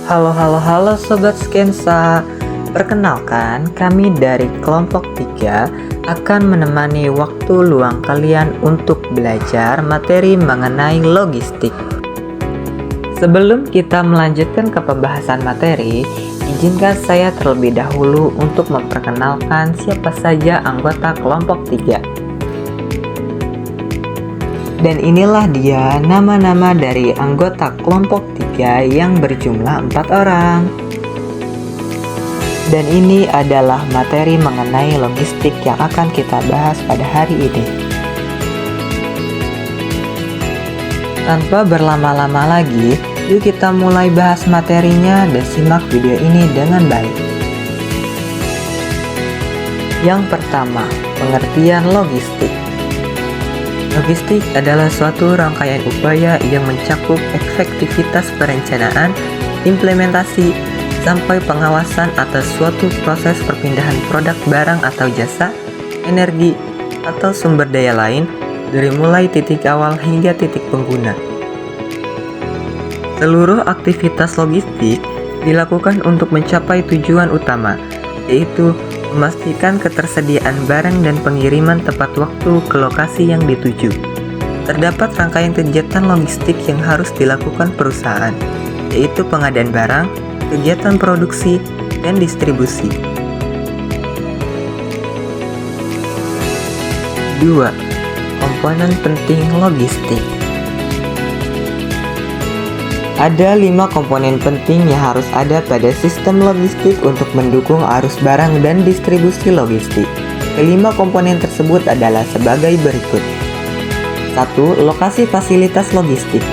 Halo Sobat Skensa. Perkenalkan, kami dari kelompok 3 akan menemani waktu luang kalian untuk belajar materi mengenai logistik. Sebelum kita melanjutkan ke pembahasan materi, izinkan saya terlebih dahulu untuk memperkenalkan siapa saja anggota kelompok 3. Dan inilah dia nama-nama dari anggota kelompok 3 yang berjumlah 4 orang. Dan ini adalah materi mengenai logistik yang akan kita bahas pada hari ini. Tanpa berlama-lama lagi, yuk kita mulai bahas materinya dan simak video ini dengan baik. Yang pertama, pengertian logistik. Logistik adalah suatu rangkaian upaya yang mencakup efektivitas perencanaan, implementasi, sampai pengawasan atas suatu proses perpindahan produk, barang atau jasa, energi, atau sumber daya lain dari mulai titik awal hingga titik pengguna. Seluruh aktivitas logistik dilakukan untuk mencapai tujuan utama, yaitu memastikan ketersediaan barang dan pengiriman tepat waktu ke lokasi yang dituju. Terdapat rangkaian kegiatan logistik yang harus dilakukan perusahaan, yaitu pengadaan barang, kegiatan produksi, dan distribusi. 2. Komponen penting logistik. Ada 5 komponen penting yang harus ada pada sistem logistik untuk mendukung arus barang dan distribusi logistik. Kelima komponen tersebut adalah sebagai berikut. 1. Lokasi fasilitas logistik.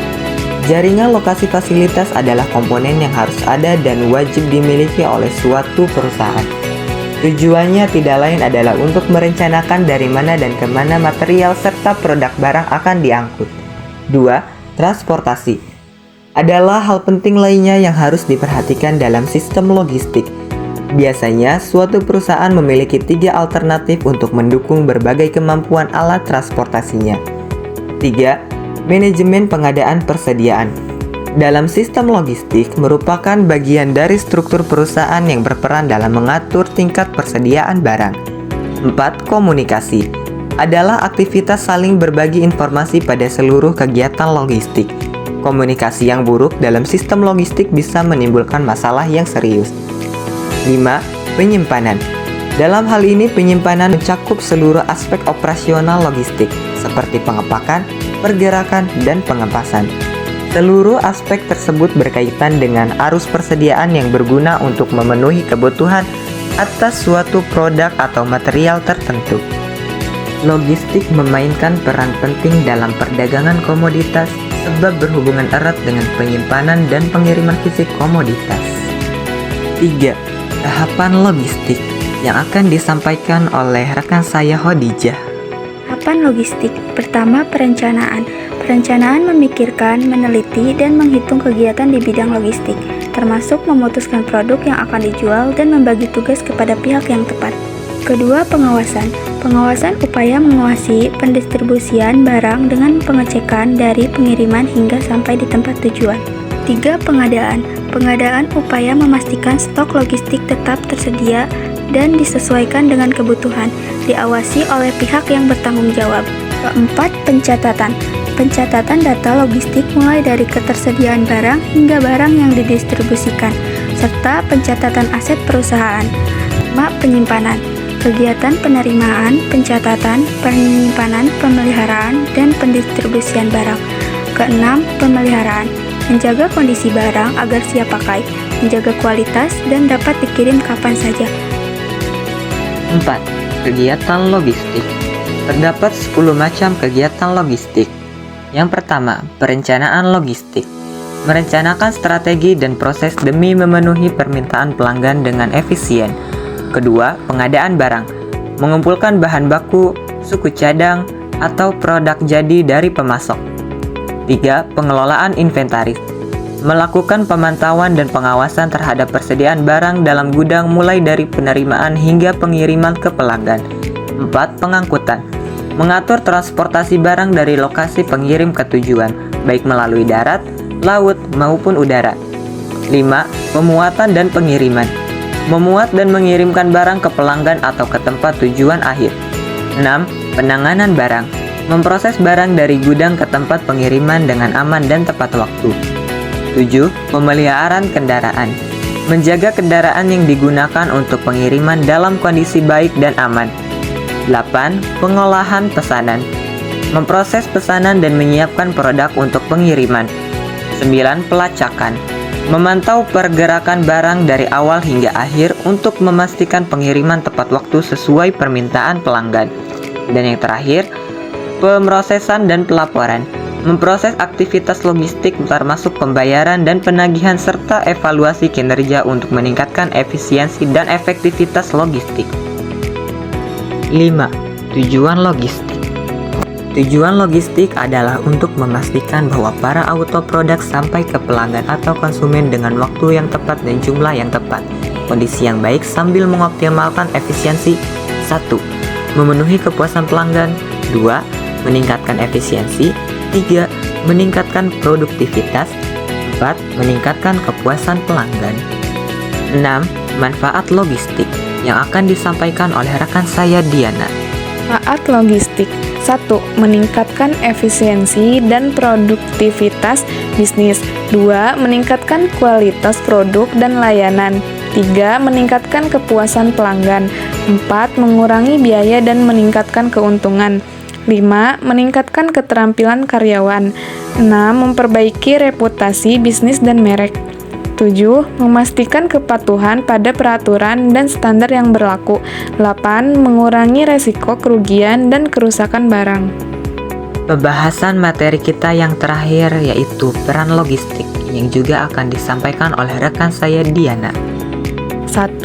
Jaringan lokasi fasilitas adalah komponen yang harus ada dan wajib dimiliki oleh suatu perusahaan. Tujuannya tidak lain adalah untuk merencanakan dari mana dan kemana material serta produk barang akan diangkut. 2. Transportasi adalah hal penting lainnya yang harus diperhatikan dalam sistem logistik. Biasanya, suatu perusahaan memiliki 3 alternatif untuk mendukung berbagai kemampuan alat transportasinya. 3. Manajemen pengadaan persediaan. Dalam sistem logistik merupakan bagian dari struktur perusahaan yang berperan dalam mengatur tingkat persediaan barang. 4. Komunikasi adalah aktivitas saling berbagi informasi pada seluruh kegiatan logistik. Komunikasi yang buruk dalam sistem logistik bisa menimbulkan masalah yang serius. 5. Penyimpanan. Dalam hal ini penyimpanan mencakup seluruh aspek operasional logistik seperti pengepakan, pergerakan, dan pengepasan. Seluruh aspek tersebut berkaitan dengan arus persediaan yang berguna untuk memenuhi kebutuhan atas suatu produk atau material tertentu. Logistik memainkan peran penting dalam perdagangan komoditas sebab berhubungan erat dengan penyimpanan dan pengiriman fisik komoditas. 3. Tahapan logistik yang akan disampaikan oleh rekan saya Khadijah. Tahapan logistik. Pertama, perencanaan. Perencanaan memikirkan, meneliti, dan menghitung kegiatan di bidang logistik, termasuk memutuskan produk yang akan dijual dan membagi tugas kepada pihak yang tepat. Kedua, pengawasan. Pengawasan upaya mengawasi pendistribusian barang dengan pengecekan dari pengiriman hingga sampai di tempat tujuan. 3. Pengadaan. Pengadaan upaya memastikan stok logistik tetap tersedia dan disesuaikan dengan kebutuhan, diawasi oleh pihak yang bertanggung jawab. 4. Pencatatan. Pencatatan data logistik mulai dari ketersediaan barang hingga barang yang didistribusikan, serta pencatatan aset perusahaan. 5. Penyimpanan. Kegiatan penerimaan, pencatatan, penyimpanan, pemeliharaan, dan pendistribusian barang. 6. Pemeliharaan. Menjaga kondisi barang agar siap pakai, menjaga kualitas, dan dapat dikirim kapan saja. 4. Kegiatan logistik. Terdapat 10 macam kegiatan logistik. Yang pertama, perencanaan logistik. Merencanakan strategi dan proses demi memenuhi permintaan pelanggan dengan efisien. Kedua, pengadaan barang. Mengumpulkan bahan baku, suku cadang, atau produk jadi dari pemasok. 3. Pengelolaan inventaris. Melakukan pemantauan dan pengawasan terhadap persediaan barang dalam gudang mulai dari penerimaan hingga pengiriman ke pelanggan. 4. Pengangkutan. Mengatur transportasi barang dari lokasi pengirim ke tujuan, baik melalui darat, laut, maupun udara. 5. Pemuatan dan pengiriman. Memuat dan mengirimkan barang ke pelanggan atau ke tempat tujuan akhir. 6. Penanganan barang. Memproses barang dari gudang ke tempat pengiriman dengan aman dan tepat waktu. 7. Pemeliharaan kendaraan. Menjaga kendaraan yang digunakan untuk pengiriman dalam kondisi baik dan aman. 8. Pengolahan pesanan. Memproses pesanan dan menyiapkan produk untuk pengiriman. 9. Pelacakan. Memantau pergerakan barang dari awal hingga akhir untuk memastikan pengiriman tepat waktu sesuai permintaan pelanggan. Dan yang terakhir, pemrosesan dan pelaporan. Memproses aktivitas logistik termasuk pembayaran dan penagihan serta evaluasi kinerja untuk meningkatkan efisiensi dan efektivitas logistik. 5. Tujuan logistik. Tujuan logistik adalah untuk memastikan bahwa para autoproduk sampai ke pelanggan atau konsumen dengan waktu yang tepat dan jumlah yang tepat, kondisi yang baik sambil mengoptimalkan efisiensi. 1. Memenuhi kepuasan pelanggan. 2. Meningkatkan efisiensi. 3. Meningkatkan produktivitas. 4. Meningkatkan kepuasan pelanggan. 6. Manfaat logistik yang akan disampaikan oleh rekan saya Diana. Manfaat logistik. 1. Meningkatkan efisiensi dan produktivitas bisnis. 2. Meningkatkan kualitas produk dan layanan. 3. Meningkatkan kepuasan pelanggan. 4. Mengurangi biaya dan meningkatkan keuntungan. 5. Meningkatkan keterampilan karyawan. 6. Memperbaiki reputasi bisnis dan merek. 7. Memastikan kepatuhan pada peraturan dan standar yang berlaku. 8. Mengurangi resiko kerugian dan kerusakan barang. Pembahasan materi kita yang terakhir yaitu peran logistik yang juga akan disampaikan oleh rekan saya Diana. 1.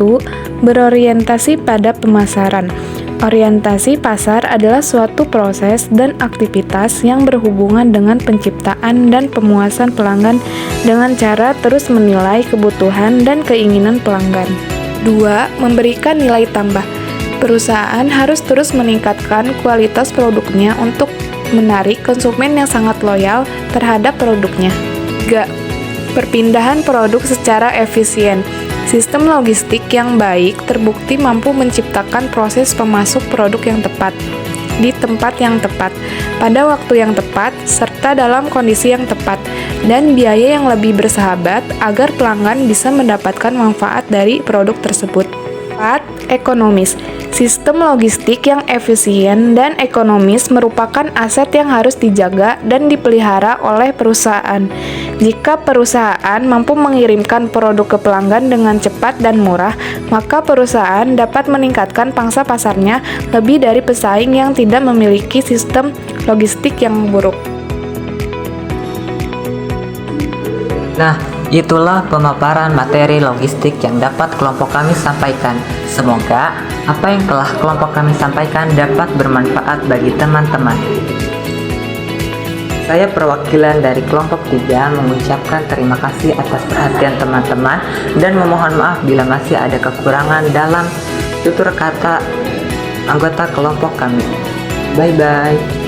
Berorientasi pada pemasaran. Orientasi pasar adalah suatu proses dan aktivitas yang berhubungan dengan penciptaan dan pemuasan pelanggan dengan cara terus menilai kebutuhan dan keinginan pelanggan. 2. Memberikan nilai tambah. Perusahaan harus terus meningkatkan kualitas produknya untuk menarik konsumen yang sangat loyal terhadap produknya. 3. Perpindahan produk secara efisien. Sistem logistik yang baik terbukti mampu menciptakan proses pemasok produk yang tepat, di tempat yang tepat, pada waktu yang tepat, serta dalam kondisi yang tepat, dan biaya yang lebih bersahabat agar pelanggan bisa mendapatkan manfaat dari produk tersebut. 4. Ekonomis. Sistem logistik yang efisien dan ekonomis merupakan aset yang harus dijaga dan dipelihara oleh perusahaan. Jika perusahaan mampu mengirimkan produk ke pelanggan dengan cepat dan murah, maka perusahaan dapat meningkatkan pangsa pasarnya lebih dari pesaing yang tidak memiliki sistem logistik yang buruk. Nah, itulah pemaparan materi logistik yang dapat kelompok kami sampaikan. Semoga apa yang telah kelompok kami sampaikan dapat bermanfaat bagi teman-teman. Saya perwakilan dari kelompok 3 mengucapkan terima kasih atas perhatian teman-teman dan memohon maaf bila masih ada kekurangan dalam tutur kata anggota kelompok kami. Bye-bye.